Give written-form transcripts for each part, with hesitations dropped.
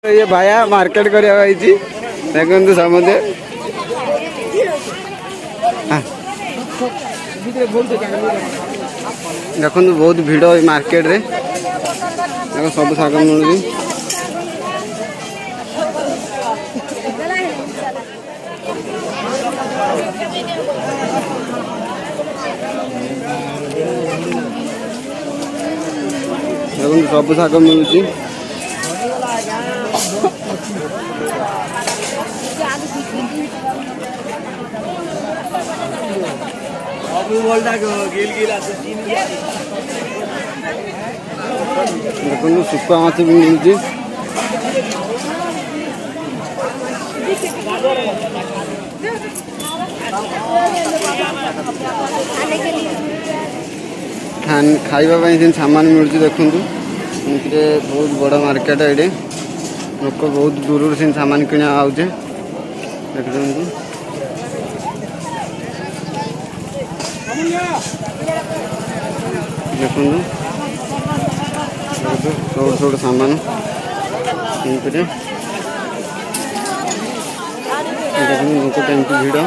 ये भाया मार्केट करवा देखते समझे देखो बहुत भिड़ मार्केट रे सब शाग मिलूँ देखो सब शाग मिलूँ देखो सुखा माछ भी मिलूँ खाइबा सामान मिलूँ देखु बहुत बड़ा मार्केट ये लोक बहुत दूर से सामान किना आउचे देखते देखो छोट छोट सामान देखते लोक केमती भिड़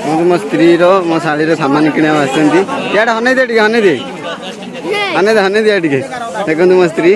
मो स्त्री मो शाढ़ी सामान किना आसती यार हने दे हने दे हने दे हने दे देखो मो स्त्री